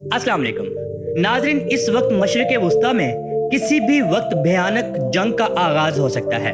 अस्सलाम वालेकुम नाज़रीन, इस वक्त मशरिक़ वस्ता में किसी भी वक्त भयानक जंग का आगाज हो सकता है।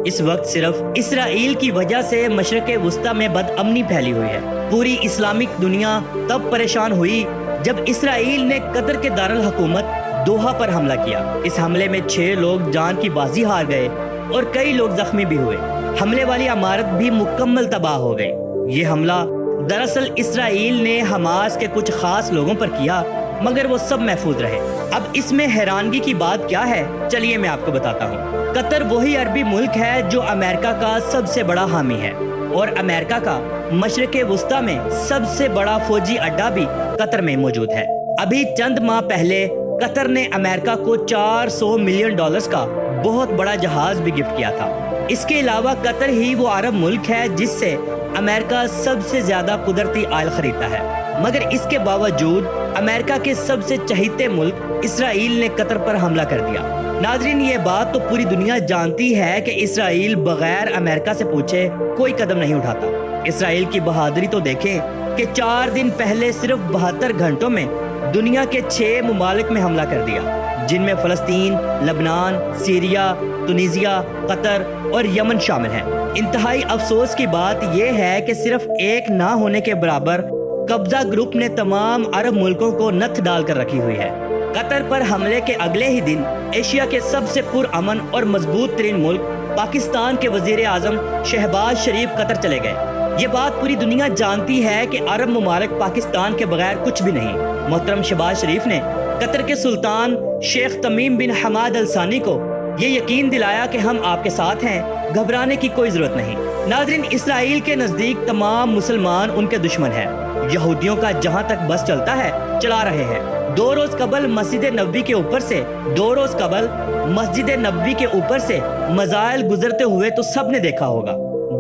इस वक्त सिर्फ इसराइल की वजह से मशरिक़ वस्ता में बदअमनी फैली हुई है। पूरी इस्लामिक दुनिया तब परेशान हुई जब इसराइल ने कतर के दारुल हुकूमत दोहा पर हमला किया। इस हमले में 6 लोग जान की बाजी हार गए और कई लोग जख्मी भी हुए। हमले वाली इमारत भी मुकम्मल तबाह हो गई। ये हमला दरअसल इसराइल ने हमास के कुछ खास लोगों पर किया, मगर वो सब महफूज रहे। अब इसमें हैरानगी की बात क्या है, चलिए मैं आपको बताता हूँ। कतर वही अरबी मुल्क है जो अमेरिका का सबसे बड़ा हामी है और अमेरिका का मशरिक़ वस्ता में सबसे बड़ा फौजी अड्डा भी कतर में मौजूद है। अभी चंद माह पहले कतर ने अमेरिका को $400 मिलियन का बहुत बड़ा जहाज भी गिफ्ट किया था। इसके अलावा कतर ही वो अरब मुल्क है जिससे अमेरिका सबसे ज्यादा कुदरती आयल खरीदता है। मगर इसके बावजूद अमेरिका के सबसे चहीते मुल्क इसराइल ने कतर पर हमला कर दिया। नाजरीन, ये बात तो पूरी दुनिया जानती है कि इसराइल बगैर अमेरिका से पूछे कोई कदम नहीं उठाता। इसराइल की बहादुरी तो देखें कि 4 दिन पहले सिर्फ 72 घंटों में दुनिया के 6 ममालिक में हमला कर दिया, जिनमें फलस्तीन, लबनान, सीरिया, तुनीसिया, कतर और यमन शामिल हैं। इंतहाई अफसोस की बात यह है कि सिर्फ एक ना होने के बराबर कब्जा ग्रुप ने तमाम अरब मुल्कों को नथ डाल कर रखी हुई है। कतर पर हमले के अगले ही दिन एशिया के सबसे पुरअमन और मजबूत तरीन मुल्क पाकिस्तान के वजीर आजम शहबाज शरीफ कतर चले गए। ये बात पूरी दुनिया जानती है कि अरब मुमालिक पाकिस्तान के बगैर कुछ भी नहीं। मोहतरम शहबाज शरीफ ने कतर के सुल्तान शेख तमीम बिन हमाद अल सानी को ये यकीन दिलाया कि हम आपके साथ हैं, घबराने की कोई जरूरत नहीं। नाज़रीन, इसराइल के नजदीक तमाम मुसलमान उनके दुश्मन हैं। यहूदियों का जहां तक बस चलता है चला रहे हैं। 2 रोज कबल मस्जिद नबवी के ऊपर से मजाइल गुजरते हुए तो सबने देखा होगा,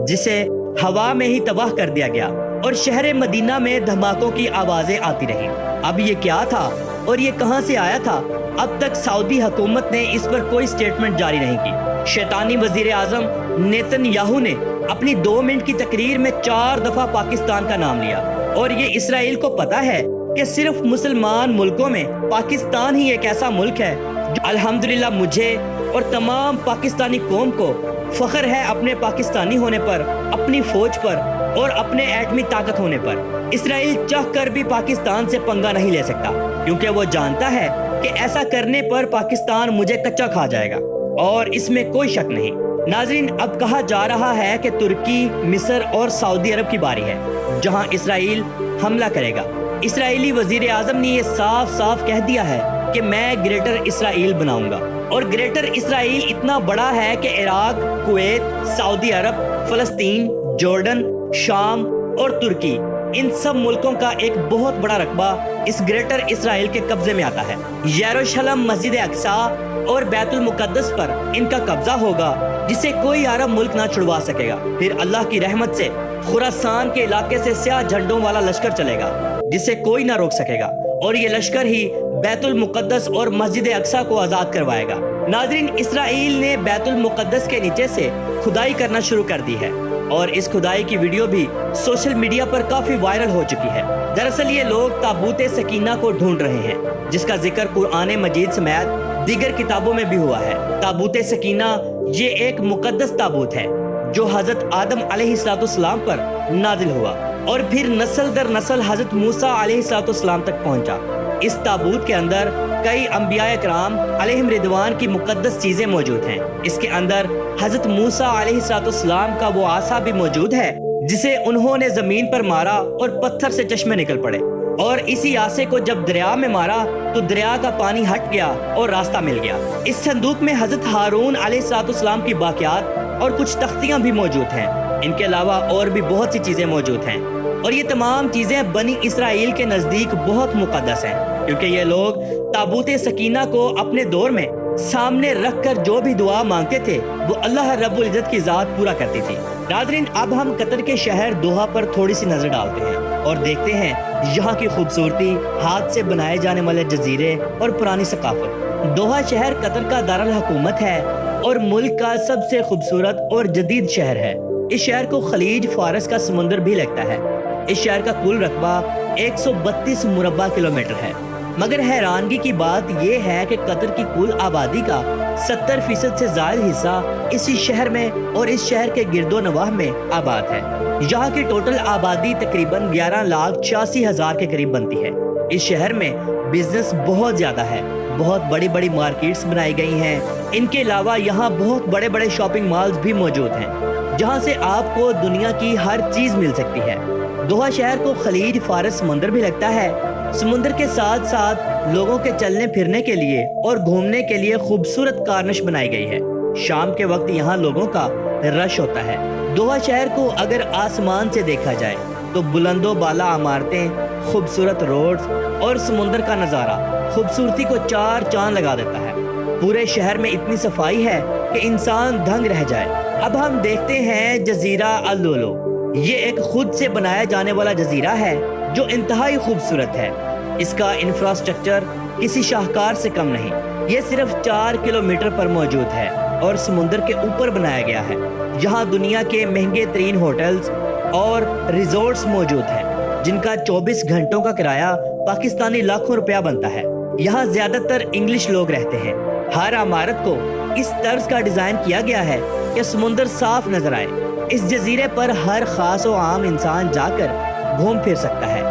जिसे हवा में ही तबाह कर दिया गया और शहर मदीना में धमाकों की आवाजें आती रही। अब ये क्या था और ये कहां से आया था, अब तक सऊदी हुकूमत ने इस पर कोई स्टेटमेंट जारी नहीं की। शैतानी वजीर आजम नेतन्याहू ने अपनी 2 मिनट की तकरीर में 4 दफा पाकिस्तान का नाम लिया और ये इसराइल को पता है कि सिर्फ मुसलमान मुल्कों में पाकिस्तान ही एक ऐसा मुल्क है जो अल्हम्दुलिल्लाह मुझे और तमाम पाकिस्तानी कौम को फख्र है अपने पाकिस्तानी होने पर, अपनी फौज पर और अपने एटमी ताकत होने पर। इसराइल चाहकर भी पाकिस्तान से पंगा नहीं ले सकता, क्योंकि वो जानता है कि ऐसा करने पर पाकिस्तान मुझे कच्चा खा जाएगा और इसमें कोई शक नहीं। नाजरीन, अब कहा जा रहा है कि तुर्की, मिस्र और सऊदी अरब की बारी है जहां इसराइल हमला करेगा। इसराइली वजीर आजम ने ये साफ साफ कह दिया है कि मैं ग्रेटर इसराइल बनाऊंगा, और ग्रेटर इसराइल इतना बड़ा है कि इराक, कुवैत, सऊदी अरब, फलस्तीन, जॉर्डन, शाम और तुर्की, इन सब मुल्कों का एक बहुत बड़ा रकबा इस ग्रेटर इसराइल के कब्जे में आता है। यरूशलेम, मस्जिद अक्सा और बैतुल मुकद्दस पर इनका कब्जा होगा, जिसे कोई अरब मुल्क ना छुड़वा सकेगा। फिर अल्लाह की रहमत से खुरासान के इलाके से स्याह झंडों वाला लश्कर चलेगा, जिसे कोई ना रोक सकेगा, और ये लश्कर ही बैतुल मुकद्दस और मस्जिद अक्सा को आजाद करवाएगा। नाजरीन, इसराइल ने बैतुल मुकद्दस के नीचे से खुदाई करना शुरू कर दी है और इस खुदाई की वीडियो भी सोशल मीडिया पर काफी वायरल हो चुकी है। दरअसल ये लोग ताबूत सकीना को ढूंढ रहे हैं, जिसका जिक्र कुरान मजीद समेत दीगर किताबों में भी हुआ है। ताबूत सकीना ये एक मुकद्दस ताबूत है जो हजरत आदम अलैहिस्सलाम पर नाजिल हुआ और फिर नस्ल दर नस्ल हजरत मूसा अलैहिस्सलाम तक पहुंचा। इस ताबूत के अंदर कई अंबिया कराम अलैहिम रिदवान की मुकद्दस चीजें मौजूद हैं। इसके अंदर हजरत मूसा अलैहिस्सलाम का वो आसा भी मौजूद है जिसे उन्होंने जमीन पर मारा और पत्थर से चश्मे निकल पड़े, और इसी आसे को जब दरिया में मारा तो दरिया का पानी हट गया और रास्ता मिल गया। इस संदूक में हजरत हारून अलैहिस्सलाम की बाकियात और कुछ तख्तियां भी मौजूद हैं। इनके अलावा और भी बहुत सी चीजें मौजूद हैं, और ये तमाम चीजें बनी इसराइल के नजदीक बहुत मुकद्दस हैं, क्योंकि ये लोग ताबूत सकीना को अपने दौर में सामने रखकर जो भी दुआ मांगते थे वो अल्लाह रब्बुल इज्जत की जात पूरा करती थी। नाज़रीन, अब हम कतर के शहर दोहा पर थोड़ी सी नजर डालते हैं और देखते हैं यहाँ की खूबसूरती, हाथ से बनाए जाने वाले जजीरे और पुरानी सकाफत। दोहा शहर कतर का दारुल हुकूमत है और मुल्क का सबसे खूबसूरत और जदीद शहर है। इस शहर को खलीज फारस का समुंदर भी लगता है। इस शहर का कुल रकबा 132 मुरब्बा किलोमीटर है مگر حیرانگی کی بات یہ ہے کہ قطر کی کل آبادی کا 70% سے زائد حصہ اسی شہر میں اور اس شہر کے گرد و نواح میں آباد ہے۔ یہاں کی ٹوٹل آبادی تقریباً 11,86,000 کے قریب بنتی ہے۔ اس شہر میں بزنس بہت زیادہ ہے، بہت بڑی بڑی مارکیٹس بنائی گئی ہیں۔ ان کے علاوہ یہاں بہت بڑے بڑے شاپنگ مالز بھی موجود ہیں، جہاں سے آپ کو دنیا کی ہر چیز مل سکتی ہے۔ دوحہ شہر کو خلیج فارس سمندر بھی لگتا ہے۔ سمندر کے ساتھ ساتھ لوگوں کے چلنے پھرنے کے لیے اور گھومنے کے لیے خوبصورت کارنش بنائی گئی ہے۔ شام کے وقت یہاں لوگوں کا رش ہوتا ہے۔ دوحہ شہر کو اگر آسمان سے دیکھا جائے تو بلند و بالا عمارتیں، خوبصورت روڈز اور سمندر کا نظارہ خوبصورتی کو چار چاند لگا دیتا ہے۔ پورے شہر میں اتنی صفائی ہے کہ انسان دنگ رہ جائے۔ اب ہم دیکھتے ہیں جزیرہ اللولو۔ یہ ایک خود سے بنایا جانے والا جزیرہ ہے جو انتہائی خوبصورت ہے۔ اس کا انفراسٹرکچر کسی شاہکار سے کم نہیں۔ یہ صرف 4 کلومیٹر پر موجود ہے اور سمندر کے اوپر بنایا گیا ہے۔ یہاں دنیا کے مہنگے ترین ہوٹلز اور ریزورٹس موجود ہیں، جن کا 24 گھنٹوں کا کرایہ پاکستانی لاکھوں روپیہ بنتا ہے۔ یہاں زیادہ تر انگلش لوگ رہتے ہیں۔ ہر عمارت کو اس طرز کا ڈیزائن کیا گیا ہے کہ سمندر صاف نظر آئے۔ اس جزیرے پر ہر خاص و عام انسان جا کر گھوم پھر سکتا ہے۔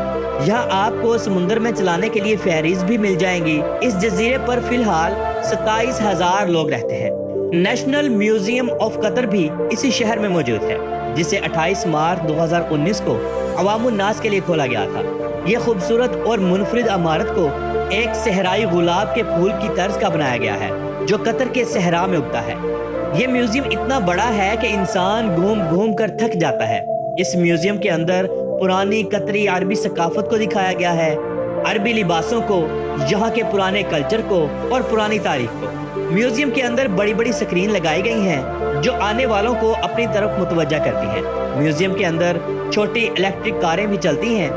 یہاں آپ کو سمندر میں چلانے کے لیے فیریز بھی مل جائیں گی۔ اس جزیرے پر فی الحال 27,000 لوگ رہتے ہیں۔ نیشنل میوزیم آف قطر بھی اسی شہر میں موجود ہے، جسے 28 مارچ 2019 کو عوام الناس کے لیے کھولا گیا تھا۔ یہ خوبصورت اور منفرد عمارت کو ایک صحرائی گلاب کے پھول کی طرز کا بنایا گیا ہے، جو قطر کے صحرا میں اگتا ہے۔ یہ میوزیم اتنا بڑا ہے کہ انسان گھوم گھوم کر تھک جاتا ہے۔ اس میوزیم کے اندر پرانی قطری عربی ثقافت کو دکھایا گیا ہے، عربی لباسوں کو، یہاں کے پرانے کلچر کو اور پرانی تاریخ کو۔ میوزیم کے اندر بڑی بڑی سکرین لگائی گئی ہیں جو آنے والوں کو اپنی طرف متوجہ کرتی ہیں۔ میوزیم کے اندر چھوٹی الیکٹرک کاریں بھی چلتی ہیں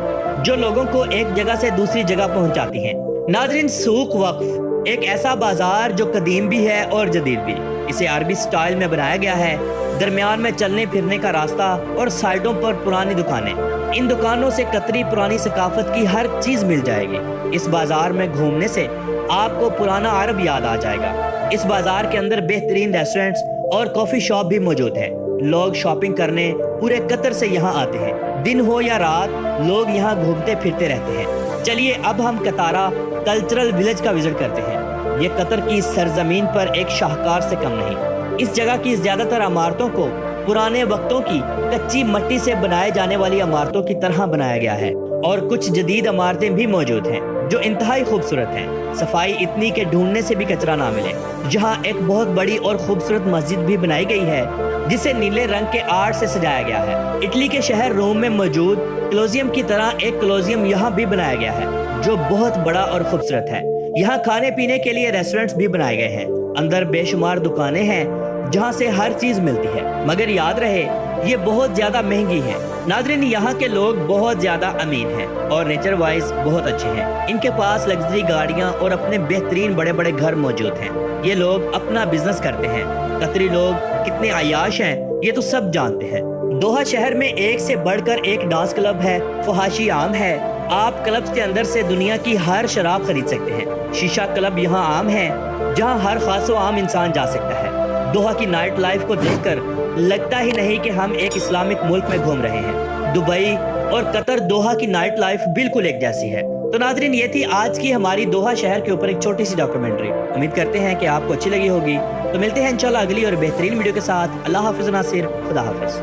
جو لوگوں کو ایک جگہ سے دوسری جگہ پہنچاتی ہیں۔ ناظرین، سوق وقف ایک ایسا بازار جو قدیم بھی ہے اور جدید بھی۔ اسے عربی سٹائل میں بنایا گیا ہے۔ درمیان میں چلنے پھرنے کا راستہ اور سائڈوں پر پرانی دکانیں۔ ان دکانوں سے قطری پرانی ثقافت کی ہر چیز مل جائے گی۔ اس بازار میں گھومنے سے آپ کو پرانا عرب یاد آ جائے گا۔ اس بازار کے اندر بہترین ریسٹورنٹس اور کافی شاپ بھی موجود ہیں۔ لوگ شاپنگ کرنے پورے قطر سے یہاں آتے ہیں۔ دن ہو یا رات، لوگ یہاں گھومتے پھرتے رہتے ہیں۔ چلیے اب ہم قطارہ کلچرل ولیج کا وزٹ کرتے ہیں۔ یہ قطر کی سرزمین پر ایک شاہکار سے کم نہیں۔ اس جگہ کی زیادہ تر عمارتوں کو پرانے وقتوں کی کچی مٹی سے بنائے جانے والی عمارتوں کی طرح بنایا گیا ہے، اور کچھ جدید عمارتیں بھی موجود ہیں جو انتہائی خوبصورت ہیں۔ صفائی اتنی کہ ڈھونڈنے سے بھی کچرا نہ ملے۔ یہاں ایک بہت بڑی اور خوبصورت مسجد بھی بنائی گئی ہے جسے نیلے رنگ کے آرٹ سے سجایا گیا ہے۔ اٹلی کے شہر روم میں موجود کلوزیم کی طرح ایک کلوزیم یہاں بھی بنایا گیا ہے جو بہت بڑا اور خوبصورت ہے۔ یہاں کھانے پینے کے لیے ریسٹورنٹس بھی بنائے گئے ہیں۔ اندر بے شمار دکانیں ہیں جہاں سے ہر چیز ملتی ہے، مگر یاد رہے یہ بہت زیادہ مہنگی ہے۔ ناظرین، یہاں کے لوگ بہت زیادہ امین ہیں اور نیچر وائز بہت اچھے ہیں۔ ان کے پاس لگژری گاڑیاں اور اپنے بہترین بڑے بڑے گھر موجود ہیں۔ یہ لوگ اپنا بزنس کرتے ہیں۔ قطری لوگ کتنے عیاش ہیں یہ تو سب جانتے ہیں۔ دوحہ شہر میں ایک سے بڑھ کر ایک ڈانس کلب ہے، فحاشی عام ہے۔ آپ کلبز کے اندر سے دنیا کی ہر شراب خرید سکتے ہیں۔ شیشہ کلب یہاں عام ہے جہاں ہر خاص و عام انسان جا سکتا ہے۔ دوحہ کی نائٹ لائف کو دیکھ کر لگتا ہی نہیں کہ ہم ایک اسلامک ملک میں گھوم رہے ہیں۔ دبئی اور قطر دوحہ کی نائٹ لائف بالکل ایک جیسی ہے۔ تو ناظرین، یہ تھی آج کی ہماری دوحہ شہر کے اوپر ایک چھوٹی سی ڈاکیومنٹری۔ امید کرتے ہیں کہ آپ کو اچھی لگی ہوگی۔ تو ملتے ہیں انشاءاللہ اگلی اور بہترین ویڈیو کے ساتھ۔ اللہ حافظ ناصر، خدا حافظ۔